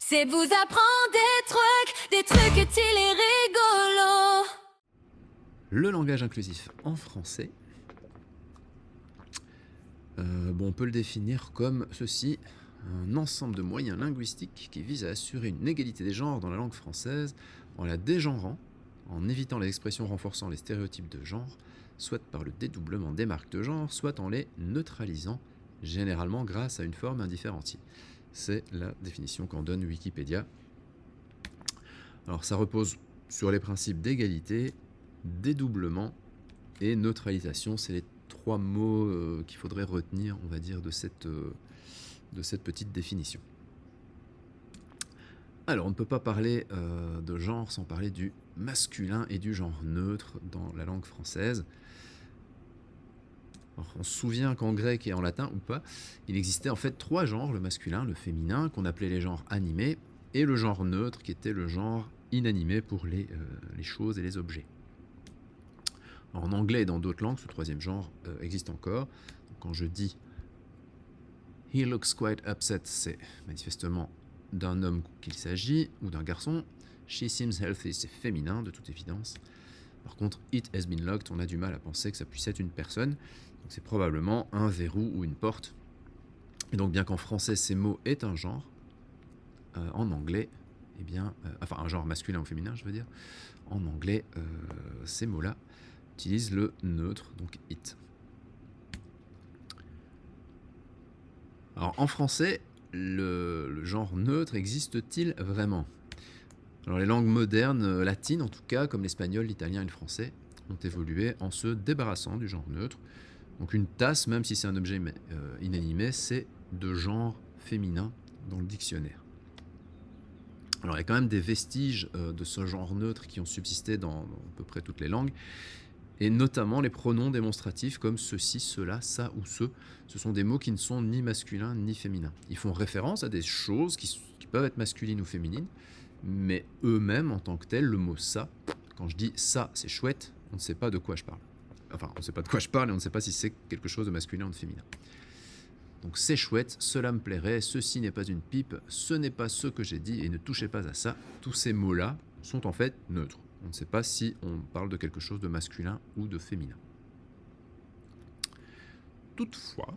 C'est vous apprendre des trucs utiles et rigolos. Le langage inclusif en français, on peut le définir comme ceci: un ensemble de moyens linguistiques qui visent à assurer une égalité des genres dans la langue française en la dégenrant, en évitant les expressions renforçant les stéréotypes de genre, soit par le dédoublement des marques de genre, soit en les neutralisant, généralement grâce à une forme indifférenciée. C'est la définition qu'en donne Wikipédia. Alors ça repose sur les principes d'égalité, dédoublement et neutralisation. C'est les trois mots qu'il faudrait retenir, on va dire, de cette petite définition. Alors, on ne peut pas parler de genre sans parler du masculin et du genre neutre dans la langue française. Alors, on se souvient qu'en grec et en latin, ou pas, il existait en fait trois genres, le masculin, le féminin, qu'on appelait les genres animés, et le genre neutre, qui était le genre inanimé pour les choses et les objets. Alors, en anglais et dans d'autres langues, ce troisième genre existe encore. Donc, quand je dis « He looks quite upset », c'est manifestement d'un homme qu'il s'agit, ou d'un garçon. « She seems healthy », c'est féminin, de toute évidence. Par contre, « It has been locked », on a du mal à penser que ça puisse être une personne. Donc c'est probablement un verrou ou une porte. Et donc bien qu'en français ces mots aient un genre, en anglais, enfin un genre masculin ou féminin je veux dire, en anglais ces mots-là utilisent le neutre, donc it. Alors en français, le genre neutre existe-t-il vraiment? Alors les langues modernes, latines en tout cas, comme l'espagnol, l'italien et le français, ont évolué en se débarrassant du genre neutre. Donc une tasse, même si c'est un objet inanimé, c'est de genre féminin dans le dictionnaire. Alors il y a quand même des vestiges de ce genre neutre qui ont subsisté dans à peu près toutes les langues, et notamment les pronoms démonstratifs comme ceci, cela, ça ou ce. Ce sont des mots qui ne sont ni masculins ni féminins. Ils font référence à des choses qui peuvent être masculines ou féminines, mais eux-mêmes en tant que tels, le mot ça, quand je dis ça c'est chouette, on ne sait pas de quoi je parle. Enfin, on ne sait pas de quoi je parle et on ne sait pas si c'est quelque chose de masculin ou de féminin. Donc c'est chouette, cela me plairait, ceci n'est pas une pipe, ce n'est pas ce que j'ai dit et ne touchez pas à ça. Tous ces mots-là sont en fait neutres. On ne sait pas si on parle de quelque chose de masculin ou de féminin. Toutefois,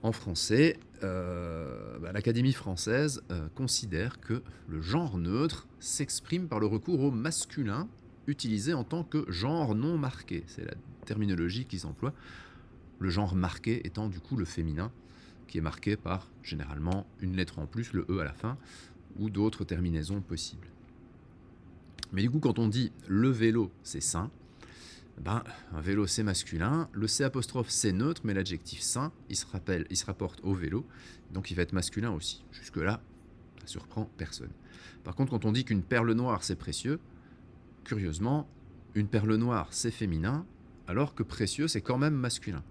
en français, l'Académie française considère que le genre neutre s'exprime par le recours au masculin utilisé en tant que genre non marqué. C'est la terminologie qu'ils emploient. Le genre marqué étant du coup le féminin, qui est marqué par généralement une lettre en plus, le E à la fin, ou d'autres terminaisons possibles. Mais du coup, quand on dit le vélo, c'est sain, un vélo c'est masculin, le C apostrophe c'est neutre, mais l'adjectif sain, il se rapporte au vélo, donc il va être masculin aussi. Jusque-là, ça surprend personne. Par contre, quand on dit qu'une perle noire c'est précieux, curieusement, une perle noire c'est féminin, alors que précieux c'est quand même masculin.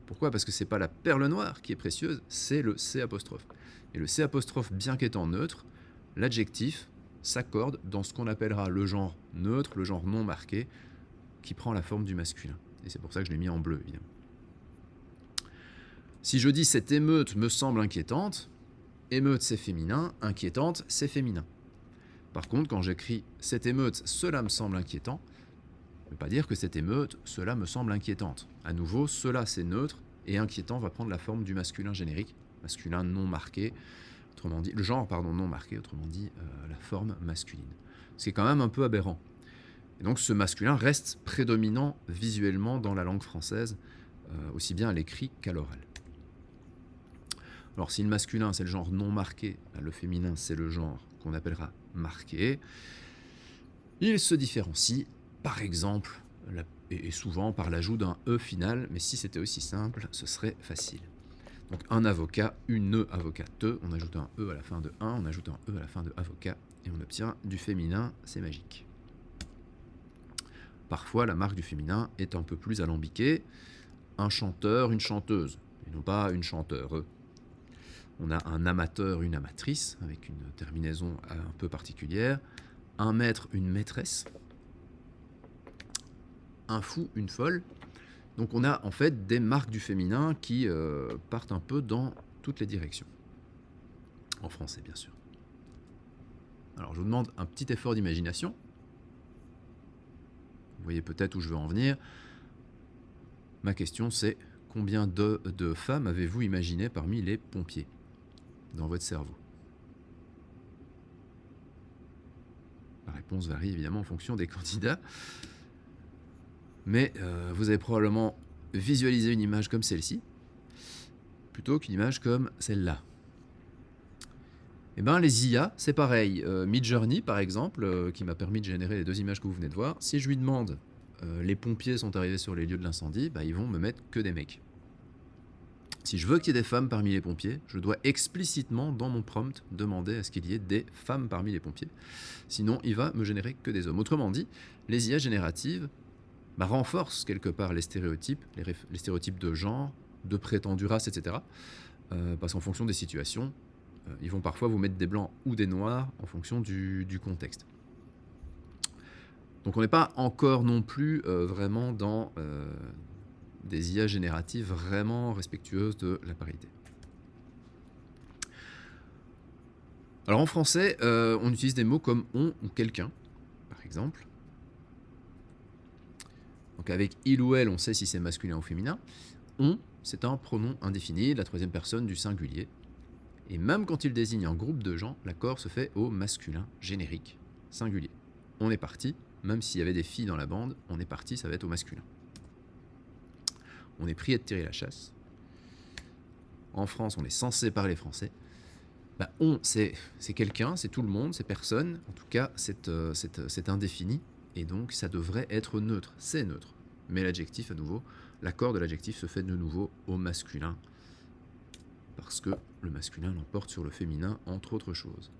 Pourquoi? Parce que c'est pas la perle noire qui est précieuse, c'est le C apostrophe. Et le C apostrophe, bien qu'étant neutre, l'adjectif s'accorde dans ce qu'on appellera le genre neutre, le genre non marqué, qui prend la forme du masculin. Et c'est pour ça que je l'ai mis en bleu, évidemment. Si je dis cette émeute me semble inquiétante, émeute c'est féminin, inquiétante c'est féminin. Par contre, quand j'écris cette émeute, cela me semble inquiétant, ça ne veut pas dire que cette émeute, cela me semble inquiétante. À nouveau, cela c'est neutre, et inquiétant va prendre la forme du masculin générique, masculin non marqué, autrement dit, le genre non marqué, autrement dit la forme masculine. Ce qui est quand même un peu aberrant. Et donc ce masculin reste prédominant visuellement dans la langue française, aussi bien à l'écrit qu'à l'oral. Alors si le masculin c'est le genre non marqué, le féminin c'est le genre qu'on appellera marqué, il se différencie par exemple, et souvent par l'ajout d'un E final, mais si c'était aussi simple, ce serait facile. Donc un avocat, une avocate, on ajoute un E à la fin de un, on ajoute un E à la fin de avocat, et on obtient du féminin, c'est magique. Parfois, la marque du féminin est un peu plus alambiquée. Un chanteur, une chanteuse, et non pas une chanteure. On a un amateur, une amatrice, avec une terminaison un peu particulière. Un maître, une maîtresse. Un fou, une folle. Donc on a en fait des marques du féminin qui partent un peu dans toutes les directions. En français, bien sûr. Alors je vous demande un petit effort d'imagination. Vous voyez peut-être où je veux en venir. Ma question c'est, combien de femmes avez-vous imaginé parmi les pompiers dans votre cerveau? La réponse varie évidemment en fonction des candidats. Mais vous avez probablement visualisé une image comme celle-ci, plutôt qu'une image comme celle-là. Eh bien, les IA, c'est pareil. Midjourney, par exemple, qui m'a permis de générer les deux images que vous venez de voir, si je lui demande les pompiers sont arrivés sur les lieux de l'incendie, bah, ils vont me mettre que des mecs. Si je veux qu'il y ait des femmes parmi les pompiers, je dois explicitement, dans mon prompt, demander à ce qu'il y ait des femmes parmi les pompiers. Sinon, il va me générer que des hommes. Autrement dit, les IA génératives renforcent quelque part les stéréotypes, les stéréotypes de genre, de prétendue race, etc. Parce qu'en fonction des situations, ils vont parfois vous mettre des blancs ou des noirs en fonction du contexte. Donc on n'est pas encore non plus vraiment dans des IA génératives vraiment respectueuses de la parité. Alors en français, on utilise des mots comme on ou quelqu'un, par exemple. Donc avec il ou elle, on sait si c'est masculin ou féminin. On, c'est un pronom indéfini, la troisième personne du singulier. Et même quand il désigne un groupe de gens, l'accord se fait au masculin générique, singulier. On est parti, même s'il y avait des filles dans la bande, on est parti, ça va être au masculin. On est prié de tirer la chasse. En France, on est censé parler français. Bah, on, c'est quelqu'un, c'est tout le monde, c'est personne. En tout cas, c'est indéfini. Et donc, ça devrait être neutre. C'est neutre. Mais l'adjectif, à nouveau, l'accord de l'adjectif se fait de nouveau au masculin. Parce que le masculin l'emporte sur le féminin, entre autres choses.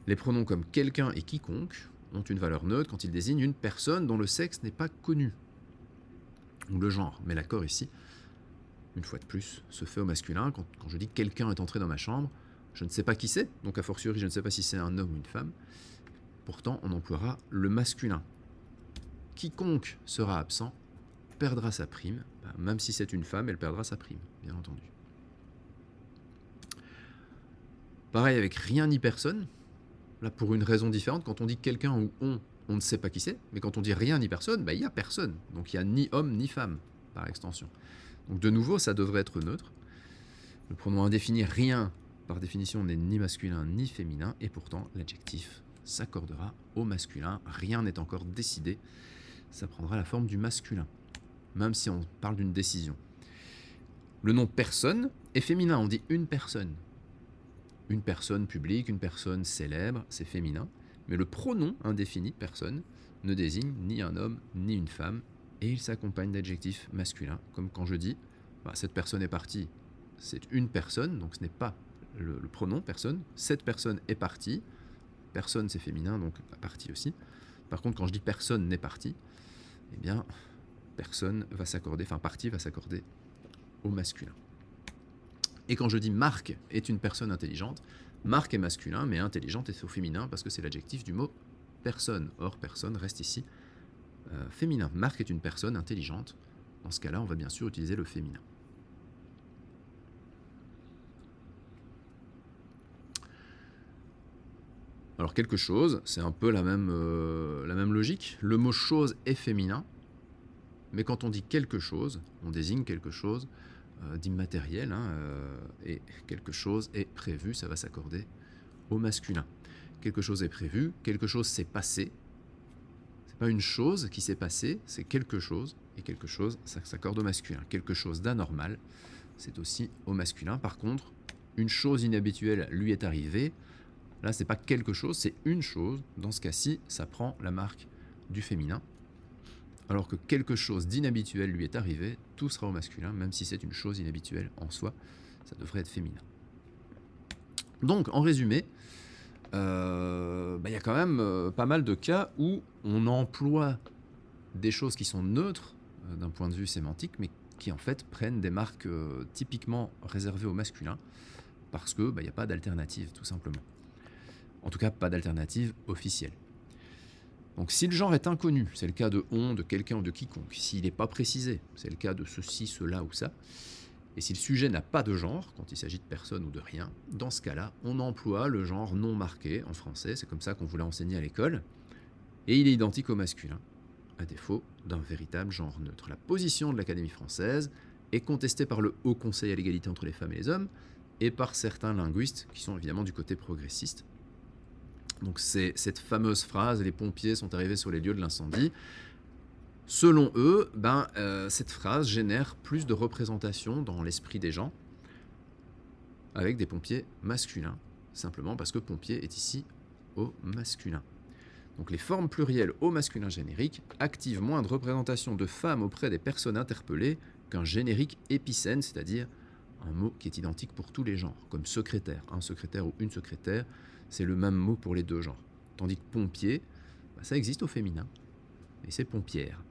Les pronoms comme quelqu'un et quiconque ont une valeur neutre quand ils désignent une personne dont le sexe n'est pas connu, ou le genre. Mais l'accord ici, une fois de plus, se fait au masculin. Quand je dis quelqu'un est entré dans ma chambre, je ne sais pas qui c'est, donc a fortiori je ne sais pas si c'est un homme ou une femme. Pourtant, on emploiera le masculin. Quiconque sera absent perdra sa prime. Même si c'est une femme, elle perdra sa prime, bien entendu. Pareil avec rien ni personne. Là, pour une raison différente, quand on dit quelqu'un ou on ne sait pas qui c'est. Mais quand on dit rien ni personne, il n'y a personne. Donc il n'y a ni homme ni femme, par extension. Donc de nouveau, ça devrait être neutre. Le pronom indéfini rien, par définition, n'est ni masculin ni féminin. Et pourtant, l'adjectif s'accordera au masculin. Rien n'est encore décidé. Ça prendra la forme du masculin, même si on parle d'une décision. Le nom personne est féminin. On dit une personne. Une personne publique, une personne célèbre, c'est féminin. Mais le pronom indéfini, personne, ne désigne ni un homme ni une femme. Et il s'accompagne d'adjectifs masculins, comme quand je dis cette personne est partie, c'est une personne, donc ce n'est pas le pronom personne. Cette personne est partie, personne c'est féminin, donc partie aussi. Par contre, quand je dis personne n'est partie, eh bien, personne va s'accorder, partie va s'accorder au masculin. Et quand je dis Marc est une personne intelligente, Marc est masculin, mais intelligente est au féminin parce que c'est l'adjectif du mot personne. Or, personne reste ici féminin. Marc est une personne intelligente. Dans ce cas-là, on va bien sûr utiliser le féminin. Alors quelque chose, c'est un peu la même logique. Le mot chose est féminin, mais quand on dit quelque chose, on désigne quelque chose d'immatériel, et quelque chose est prévu, ça va s'accorder au masculin. Quelque chose est prévu, quelque chose s'est passé. C'est pas une chose qui s'est passée, c'est quelque chose, et quelque chose, ça s'accorde au masculin. Quelque chose d'anormal, c'est aussi au masculin. Par contre, une chose inhabituelle lui est arrivée. Là, c'est pas quelque chose, c'est une chose. Dans ce cas-ci, ça prend la marque du féminin. Alors que quelque chose d'inhabituel lui est arrivé, tout sera au masculin, même si c'est une chose inhabituelle en soi, ça devrait être féminin. Donc, en résumé, y a quand même pas mal de cas où on emploie des choses qui sont neutres d'un point de vue sémantique, mais qui en fait prennent des marques typiquement réservées au masculin, parce que n'y a pas d'alternative, tout simplement. En tout cas, pas d'alternative officielle. Donc si le genre est inconnu, c'est le cas de on, de quelqu'un ou de quiconque. S'il n'est pas précisé, c'est le cas de ceci, cela ou ça, Et si le sujet n'a pas de genre, quand il s'agit de personne ou de rien, dans ce cas-là, on emploie le genre non marqué en français, c'est comme ça qu'on voulait enseigner à l'école, et il est identique au masculin, à défaut d'un véritable genre neutre. La position de l'Académie française est contestée par le Haut Conseil à l'égalité entre les femmes et les hommes, et par certains linguistes qui sont évidemment du côté progressiste. Donc c'est cette fameuse phrase « les pompiers sont arrivés sur les lieux de l'incendie ». Selon eux, cette phrase génère plus de représentation dans l'esprit des gens avec des pompiers masculins, simplement parce que pompier est ici au masculin. Donc les formes plurielles au masculin générique activent moins de représentation de femmes auprès des personnes interpellées qu'un générique épicène, c'est-à-dire un mot qui est identique pour tous les genres, comme secrétaire. Un secrétaire ou une secrétaire, c'est le même mot pour les deux genres. Tandis que pompier, ça existe au féminin, et c'est pompière.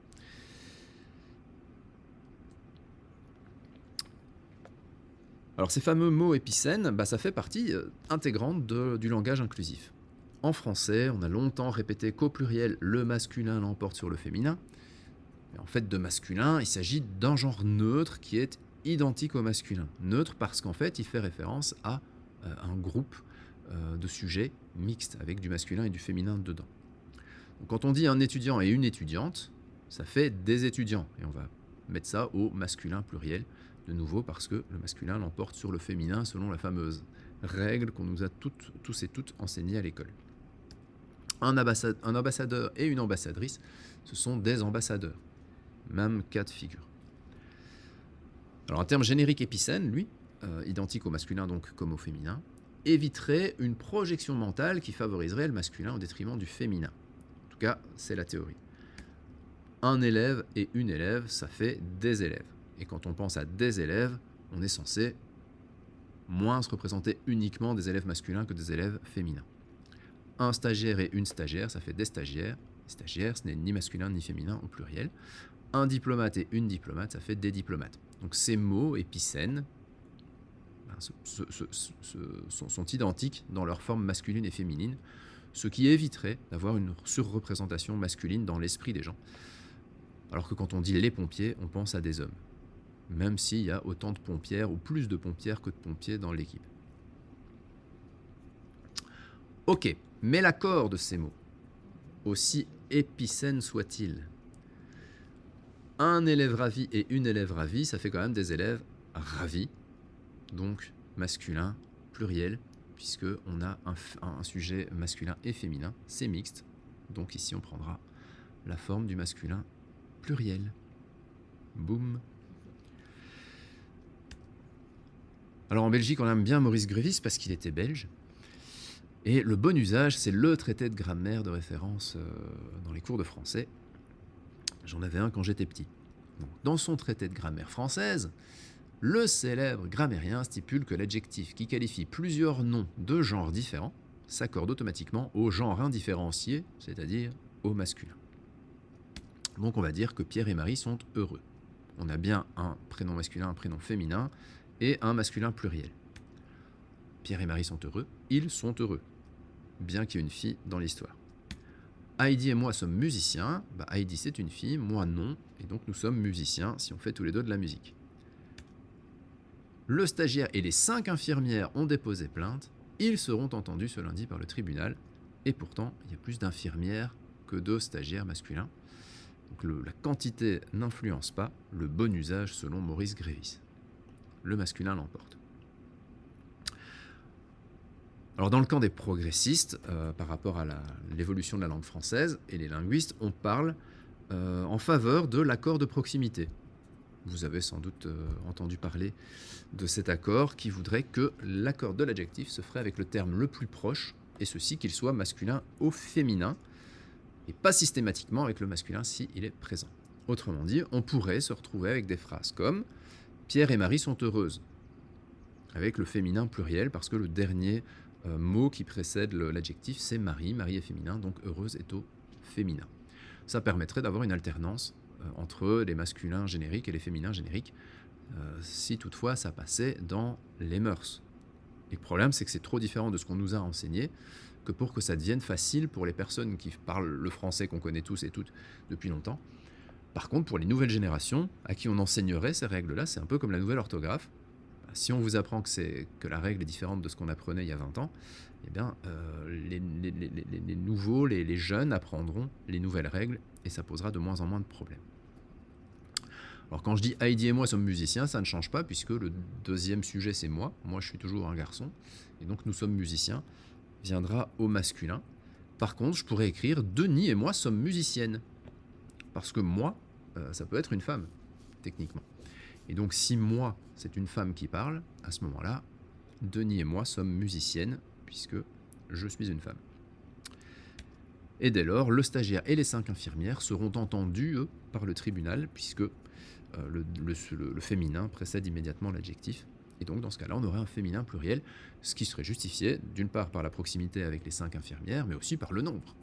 Alors ces fameux mots épicènes, ça fait partie intégrante du langage inclusif. En français, on a longtemps répété qu'au pluriel, le masculin l'emporte sur le féminin. Mais en fait, de masculin, il s'agit d'un genre neutre qui est identique au masculin. Neutre parce qu'en fait, il fait référence à un groupe de sujets mixtes, avec du masculin et du féminin dedans. Donc, quand on dit un étudiant et une étudiante, ça fait des étudiants. Et on va mettre ça au masculin pluriel, de nouveau parce que le masculin l'emporte sur le féminin selon la fameuse règle qu'on nous a tous et toutes enseignée à l'école. Un ambassadeur et une ambassadrice, ce sont des ambassadeurs. Même cas de figure. Alors un terme générique épicène, lui, identique au masculin donc comme au féminin, éviterait une projection mentale qui favoriserait le masculin au détriment du féminin. En tout cas, c'est la théorie. Un élève et une élève, ça fait des élèves. Et quand on pense à des élèves, on est censé moins se représenter uniquement des élèves masculins que des élèves féminins. Un stagiaire et une stagiaire, ça fait des stagiaires. Les stagiaires, ce n'est ni masculin ni féminin au pluriel. Un diplomate et une diplomate, ça fait des diplomates. Donc ces mots épicènes sont identiques dans leur forme masculine et féminine, ce qui éviterait d'avoir une surreprésentation masculine dans l'esprit des gens. Alors que quand on dit les pompiers, on pense à des hommes. Même s'il y a autant de pompières ou plus de pompières que de pompiers dans l'équipe. Ok, mais l'accord de ces mots, aussi épicène soit-il, un élève ravi et une élève ravie, ça fait quand même des élèves ravis, donc masculin, pluriel, puisqu'on a un sujet masculin et féminin, c'est mixte, donc ici on prendra la forme du masculin pluriel. Boum. Alors en Belgique, on aime bien Maurice Grévis parce qu'il était belge. Et le bon usage, c'est le traité de grammaire de référence dans les cours de français. J'en avais un quand j'étais petit. Donc, dans son traité de grammaire française, le célèbre grammairien stipule que l'adjectif qui qualifie plusieurs noms de genres différents s'accorde automatiquement au genre indifférencié, c'est-à-dire au masculin. Donc on va dire que Pierre et Marie sont heureux. On a bien un prénom masculin, un prénom féminin et un masculin pluriel. Pierre et Marie sont heureux, ils sont heureux, bien qu'il y ait une fille dans l'histoire. Heidi et moi sommes musiciens, Heidi c'est une fille, moi non, et donc nous sommes musiciens si on fait tous les deux de la musique. Le stagiaire et les 5 infirmières ont déposé plainte, ils seront entendus ce lundi par le tribunal, et pourtant il y a plus d'infirmières que de stagiaires masculins. Donc la quantité n'influence pas le bon usage selon Maurice Grévis. Le masculin l'emporte. Alors dans le camp des progressistes, par rapport à l'évolution de la langue française et les linguistes, on parle en faveur de l'accord de proximité. Vous avez sans doute entendu parler de cet accord qui voudrait que l'accord de l'adjectif se ferait avec le terme le plus proche, et ceci qu'il soit masculin ou féminin, et pas systématiquement avec le masculin s'il est présent. Autrement dit, on pourrait se retrouver avec des phrases comme « Pierre et Marie sont heureuses », avec le féminin pluriel, parce que le dernier mot qui précède l'adjectif, c'est Marie. Marie est féminin, donc heureuse est au féminin. Ça permettrait d'avoir une alternance entre les masculins génériques et les féminins génériques, si toutefois ça passait dans les mœurs. Et le problème, c'est que c'est trop différent de ce qu'on nous a enseigné, que pour que ça devienne facile pour les personnes qui parlent le français qu'on connaît tous et toutes depuis longtemps, Par contre, pour les nouvelles générations, à qui on enseignerait ces règles-là, c'est un peu comme la nouvelle orthographe. Si on vous apprend que la règle est différente de ce qu'on apprenait il y a 20 ans, eh bien, les nouveaux, les jeunes apprendront les nouvelles règles et ça posera de moins en moins de problèmes. Alors quand je dis Heidi et moi sommes musiciens, ça ne change pas puisque le deuxième sujet c'est moi. Moi je suis toujours un garçon et donc nous sommes musiciens viendra au masculin. Par contre, je pourrais écrire Denis et moi sommes musiciennes parce que moi, ça peut être une femme techniquement. Et donc si moi c'est une femme qui parle, à ce moment-là, Denis et moi sommes musiciennes puisque je suis une femme. Et dès lors, le stagiaire et les 5 infirmières seront entendus, eux, par le tribunal, puisque le féminin précède immédiatement l'adjectif. Et donc, dans ce cas-là, on aurait un féminin pluriel, ce qui serait justifié, d'une part, par la proximité avec les 5 infirmières, mais aussi par le nombre.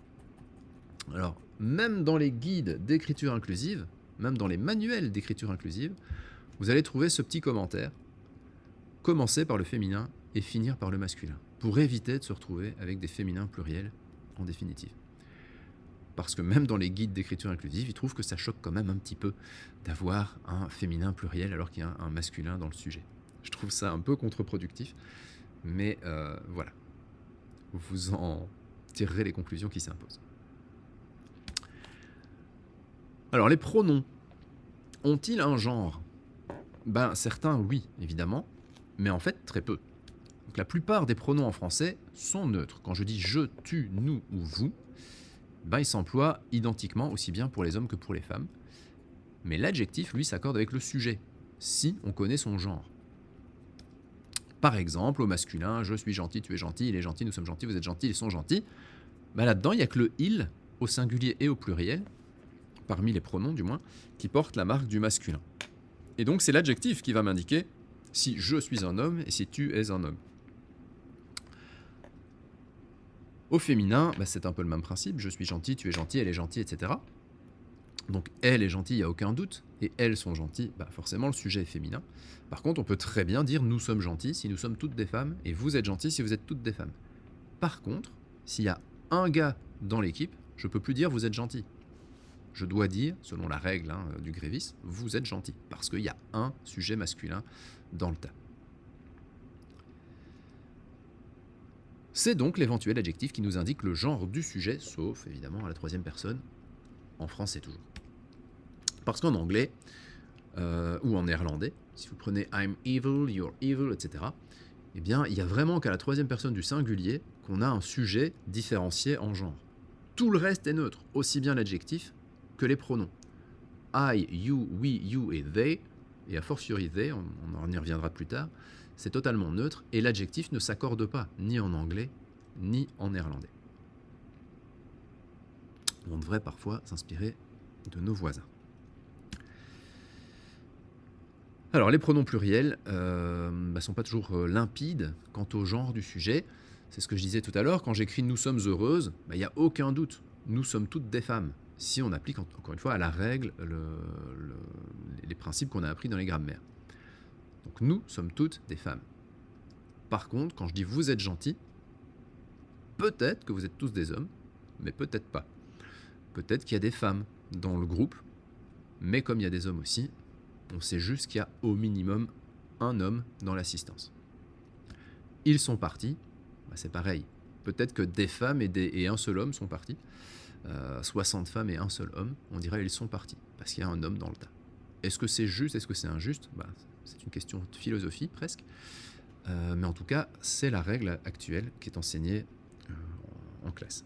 Alors, même dans les guides d'écriture inclusive, même dans les manuels d'écriture inclusive, vous allez trouver ce petit commentaire, commencer par le féminin et finir par le masculin, pour éviter de se retrouver avec des féminins pluriels en définitive. Parce que même dans les guides d'écriture inclusive, ils trouvent que ça choque quand même un petit peu d'avoir un féminin pluriel alors qu'il y a un masculin dans le sujet. Je trouve ça un peu contre-productif, mais voilà. Vous en tirerez les conclusions qui s'imposent. Alors, les pronoms, ont-ils un genre ? Ben, certains, oui, évidemment, mais en fait, très peu. Donc, la plupart des pronoms en français sont neutres. Quand je dis je, tu, nous ou vous, ben, il s'emploie identiquement aussi bien pour les hommes que pour les femmes. Mais l'adjectif, lui, s'accorde avec le sujet, si on connaît son genre. Par exemple, au masculin, je suis gentil, tu es gentil, il est gentil, nous sommes gentils, vous êtes gentils, ils sont gentils. Ben, là-dedans, il n'y a que le « il » au singulier et au pluriel, parmi les pronoms du moins, qui porte la marque du masculin. Et donc, c'est l'adjectif qui va m'indiquer si je suis un homme et si tu es un homme. Au féminin, bah c'est un peu le même principe. Je suis gentil, tu es gentil, elle est gentille, etc. Donc elle est gentille, il n'y a aucun doute. Et elles sont gentilles, bah forcément le sujet est féminin. Par contre, on peut très bien dire nous sommes gentils si nous sommes toutes des femmes et vous êtes gentils si vous êtes toutes des femmes. Par contre, s'il y a un gars dans l'équipe, je ne peux plus dire vous êtes gentil. Je dois dire, selon la règle du grévis, vous êtes gentil. Parce qu'il y a un sujet masculin dans le tas. C'est donc l'éventuel adjectif qui nous indique le genre du sujet, sauf évidemment à la troisième personne, en français toujours. Parce qu'en anglais, ou en néerlandais, si vous prenez I'm evil, you're evil, etc., eh bien, il n'y a vraiment qu'à la troisième personne du singulier qu'on a un sujet différencié en genre. Tout le reste est neutre, aussi bien l'adjectif que les pronoms. I, you, we, you et they, et a fortiori they, on y reviendra plus tard, c'est totalement neutre et l'adjectif ne s'accorde pas ni en anglais ni en néerlandais. On devrait parfois s'inspirer de nos voisins. Alors les pronoms pluriels ne sont pas toujours limpides quant au genre du sujet. C'est ce que je disais tout à l'heure, quand j'écris « nous sommes heureuses », il n'y a aucun doute, nous sommes toutes des femmes. Si on applique encore une fois à la règle les principes qu'on a appris dans les grammaires. Donc nous sommes toutes des femmes. Par contre, quand je dis vous êtes gentils, peut-être que vous êtes tous des hommes, mais peut-être pas. Peut-être qu'il y a des femmes dans le groupe, mais comme il y a des hommes aussi, on sait juste qu'il y a au minimum un homme dans l'assistance. Ils sont partis, c'est pareil. Peut-être que des femmes et un seul homme sont partis. 60 femmes et un seul homme, on dirait ils sont partis, parce qu'il y a un homme dans le tas. Est-ce que c'est juste, est-ce que c'est injuste ? C'est une question de philosophie presque, mais en tout cas, c'est la règle actuelle qui est enseignée en classe.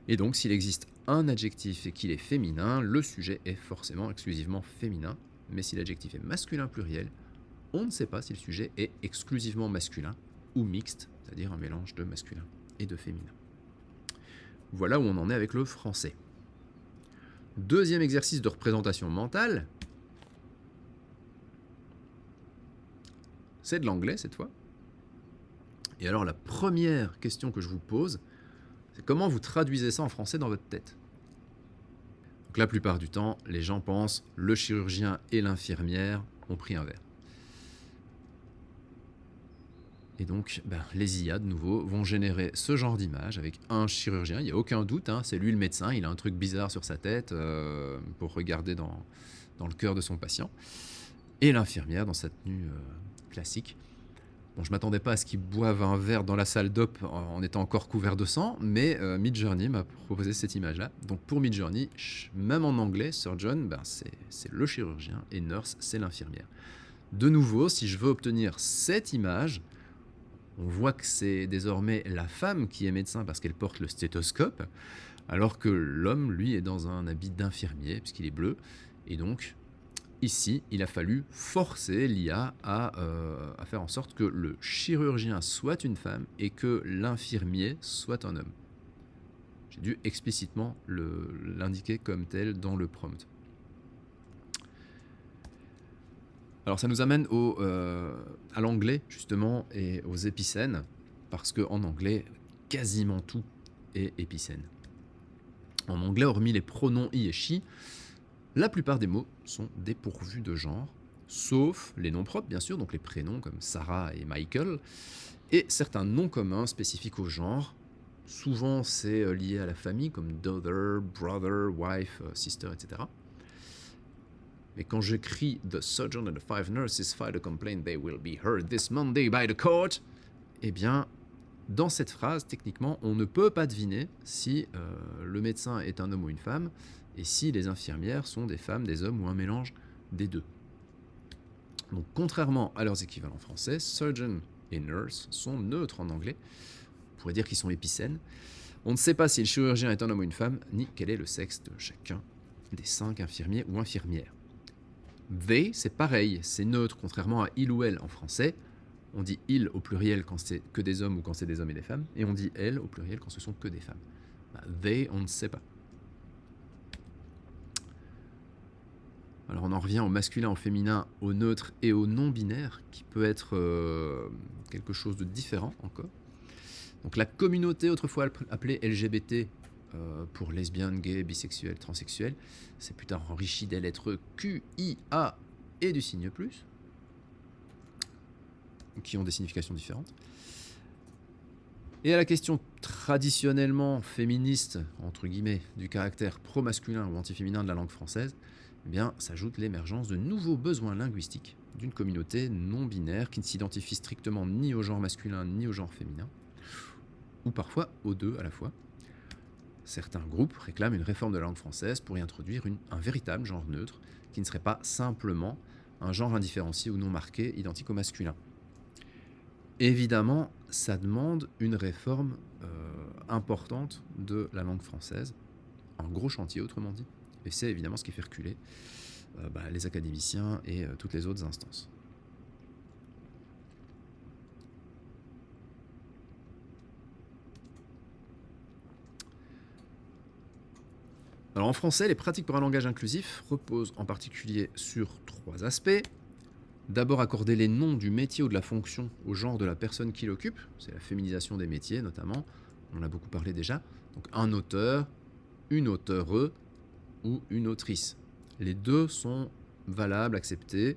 Et donc, s'il existe un adjectif et qu'il est féminin, le sujet est forcément exclusivement féminin, mais si l'adjectif est masculin pluriel, on ne sait pas si le sujet est exclusivement masculin ou mixte, c'est-à-dire un mélange de masculin et de féminin. Voilà où on en est avec le français. Deuxième exercice de représentation mentale, c'est de l'anglais cette fois. Et alors la première question que je vous pose, c'est comment vous traduisez ça en français dans votre tête. Donc la plupart du temps, les gens pensent le chirurgien et l'infirmière ont pris un verre. Et donc, les IA, de nouveau, vont générer ce genre d'image avec un chirurgien. Il n'y a aucun doute, hein, c'est lui le médecin. Il a un truc bizarre sur sa tête pour regarder dans le cœur de son patient. Et l'infirmière dans sa tenue classique. Bon, je m'attendais pas à ce qu'ils boivent un verre dans la salle d'op en étant encore couvert de sang, mais Midjourney m'a proposé cette image-là. Donc pour Midjourney, même en anglais, surgeon, c'est le chirurgien et nurse, c'est l'infirmière. De nouveau, si je veux obtenir cette image, on voit que c'est désormais la femme qui est médecin parce qu'elle porte le stéthoscope, alors que l'homme, lui, est dans un habit d'infirmier puisqu'il est bleu. Et donc, ici, il a fallu forcer l'IA à faire en sorte que le chirurgien soit une femme et que l'infirmier soit un homme. J'ai dû explicitement l'indiquer comme tel dans le prompt. Alors ça nous amène à l'anglais, justement, et aux épicènes, parce qu'en anglais, quasiment tout est épicène. En anglais, hormis les pronoms he et she, la plupart des mots sont dépourvus de genre, sauf les noms propres, bien sûr, donc les prénoms comme Sarah et Michael, et certains noms communs spécifiques au genre. Souvent, c'est lié à la famille, comme daughter, brother, wife, sister, etc. Mais quand j'écris « The surgeon and the 5 nurses filed a complaint they will be heard this Monday by the court », eh bien, dans cette phrase, techniquement, on ne peut pas deviner si le médecin est un homme ou une femme, et si les infirmières sont des femmes, des hommes ou un mélange des deux. Donc, contrairement à leurs équivalents français, surgeon et nurse sont neutres en anglais. On pourrait dire qu'ils sont épicènes. On ne sait pas si le chirurgien est un homme ou une femme, ni quel est le sexe de chacun des 5 infirmiers ou infirmières. They, c'est pareil, c'est neutre, contrairement à il ou elle en français. On dit il au pluriel quand c'est que des hommes ou quand c'est des hommes et des femmes, et on dit elle au pluriel quand ce sont que des femmes. They, on ne sait pas. Alors on en revient au masculin, au féminin, au neutre et au non-binaire, qui peut être quelque chose de différent encore. Donc la communauté autrefois appelée LGBT, pour lesbiennes, gays, bisexuels, transsexuels, c'est plus tard enrichi des lettres Q, I, A et du signe plus, qui ont des significations différentes. Et à la question traditionnellement féministe, entre guillemets, du caractère pro-masculin ou anti-féminin de la langue française, eh bien, s'ajoute l'émergence de nouveaux besoins linguistiques d'une communauté non-binaire qui ne s'identifie strictement ni au genre masculin ni au genre féminin, ou parfois aux deux à la fois. Certains groupes réclament une réforme de la langue française pour y introduire un véritable genre neutre, qui ne serait pas simplement un genre indifférencié ou non marqué, identique au masculin. Évidemment, ça demande une réforme importante de la langue française, un gros chantier autrement dit, et c'est évidemment ce qui fait reculer les académiciens et toutes les autres instances. Alors en français, les pratiques pour un langage inclusif reposent en particulier sur 3 aspects. D'abord, accorder les noms du métier ou de la fonction au genre de la personne qui l'occupe. C'est la féminisation des métiers notamment, on en a beaucoup parlé déjà. Donc un auteur, une auteure ou une autrice. Les deux sont valables, acceptés.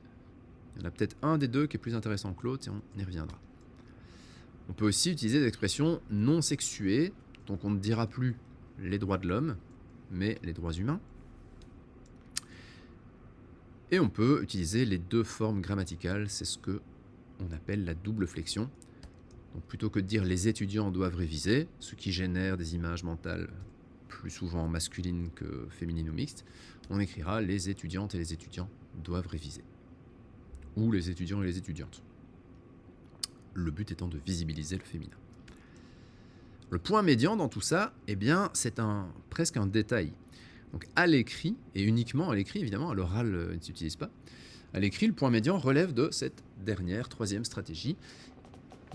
Il y en a peut-être un des deux qui est plus intéressant que l'autre et on y reviendra. On peut aussi utiliser des expressions non sexuées, donc on ne dira plus les droits de l'homme, mais les droits humains. Et on peut utiliser les 2 formes grammaticales, c'est ce qu'on appelle la double flexion. Donc plutôt que de dire les étudiants doivent réviser, ce qui génère des images mentales plus souvent masculines que féminines ou mixtes, on écrira les étudiantes et les étudiants doivent réviser. Ou les étudiants et les étudiantes. Le but étant de visibiliser le féminin. Le point médian dans tout ça, eh bien, c'est presque un détail. Donc à l'écrit, et uniquement à l'écrit, évidemment, à l'oral, il ne s'utilise pas. À l'écrit, le point médian relève de cette dernière, 3e stratégie.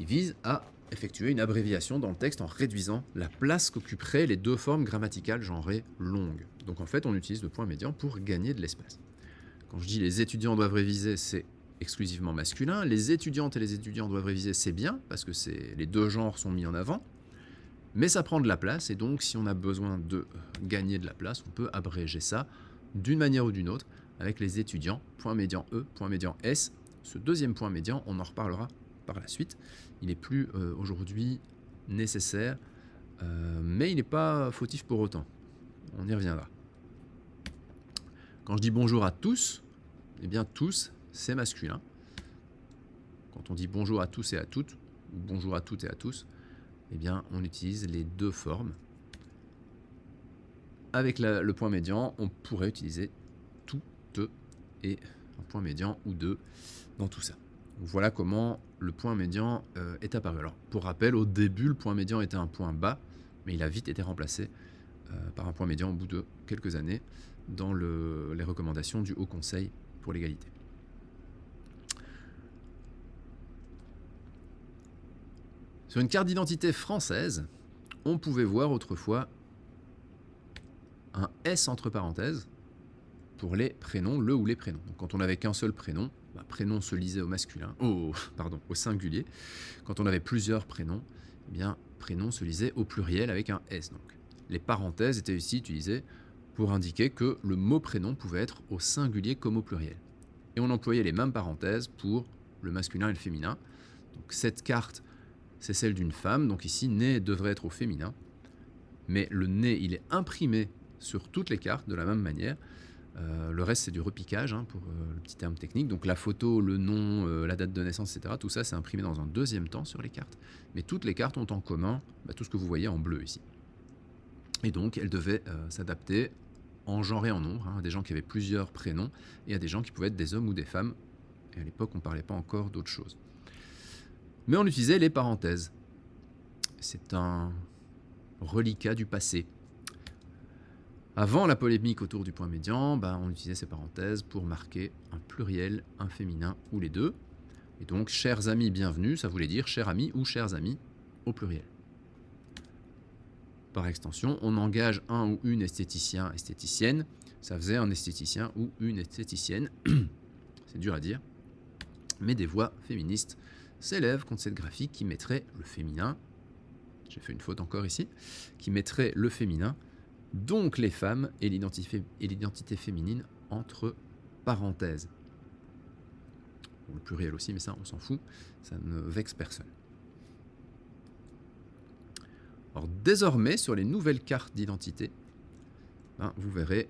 Il vise à effectuer une abréviation dans le texte en réduisant la place qu'occuperaient les 2 formes grammaticales genrées longues. Donc en fait, on utilise le point médian pour gagner de l'espace. Quand je dis les étudiants doivent réviser, c'est exclusivement masculin. Les étudiantes et les étudiants doivent réviser, c'est bien, parce que les 2 genres sont mis en avant. Mais ça prend de la place, et donc si on a besoin de gagner de la place, on peut abréger ça d'une manière ou d'une autre avec les étudiants, point médian E, point médian S. Ce 2e point médian, on en reparlera par la suite. Il n'est plus aujourd'hui nécessaire, mais il n'est pas fautif pour autant. On y reviendra. Quand je dis bonjour à tous, eh bien tous, c'est masculin. Quand on dit bonjour à tous et à toutes, ou bonjour à toutes et à tous, eh bien on utilise les deux formes. Avec le point médian, on pourrait utiliser tout, te et un point médian ou deux dans tout ça. Donc voilà comment le point médian est apparu. Alors pour rappel, au début, le point médian était un point bas, mais il a vite été remplacé par un point médian au bout de quelques années dans les recommandations du Haut Conseil pour l'égalité. Sur une carte d'identité française, on pouvait voir autrefois un S entre parenthèses pour les prénoms, le ou les prénoms. Donc quand on n'avait qu'un seul prénom, prénom se lisait au masculin, au singulier. Quand on avait plusieurs prénoms, eh bien prénom se lisait au pluriel avec un S. Donc les parenthèses étaient ici utilisées pour indiquer que le mot prénom pouvait être au singulier comme au pluriel. Et on employait les mêmes parenthèses pour le masculin et le féminin. Donc cette carte, c'est celle d'une femme, donc ici, né devrait être au féminin. Mais le né, il est imprimé sur toutes les cartes de la même manière. Le reste, c'est du repiquage, pour le petit terme technique. Donc la photo, le nom, la date de naissance, etc., tout ça, c'est imprimé dans un deuxième temps sur les cartes. Mais toutes les cartes ont en commun tout ce que vous voyez en bleu ici. Et donc, elles devaient s'adapter en genre et en nombre, à des gens qui avaient plusieurs prénoms et à des gens qui pouvaient être des hommes ou des femmes. Et à l'époque, on ne parlait pas encore d'autre chose. Mais on utilisait les parenthèses. C'est un reliquat du passé. Avant la polémique autour du point médian, on utilisait ces parenthèses pour marquer un pluriel, un féminin ou les deux. Et donc, chers amis, bienvenue, ça voulait dire chers amis ou chers amis au pluriel. Par extension, on engage un ou une esthéticien, esthéticienne, ça faisait un esthéticien ou une esthéticienne. C'est dur à dire. Mais des voix féministes s'élèvent contre cette graphique qui mettrait le féminin, j'ai fait une faute encore ici, qui mettrait le féminin, donc les femmes et l'identité féminine entre parenthèses. Bon, le pluriel aussi, mais ça on s'en fout, ça ne vexe personne. Alors désormais, sur les nouvelles cartes d'identité, vous verrez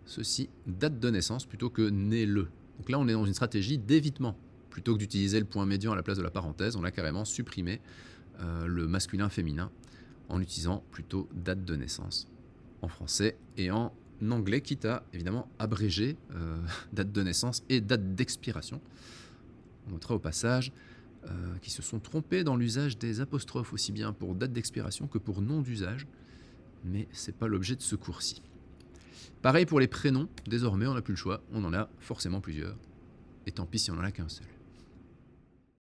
ceci, date de naissance plutôt que né-le. Donc là, on est dans une stratégie d'évitement. Plutôt que d'utiliser le point médian à la place de la parenthèse, on a carrément supprimé le masculin-féminin en utilisant plutôt date de naissance en français et en anglais, quitte à évidemment abréger date de naissance et date d'expiration. On notera au passage qu'ils se sont trompés dans l'usage des apostrophes aussi bien pour date d'expiration que pour nom d'usage, mais ce n'est pas l'objet de ce cours-ci. Pareil pour les prénoms, désormais on n'a plus le choix, on en a forcément plusieurs, et tant pis si on n'en a qu'un seul.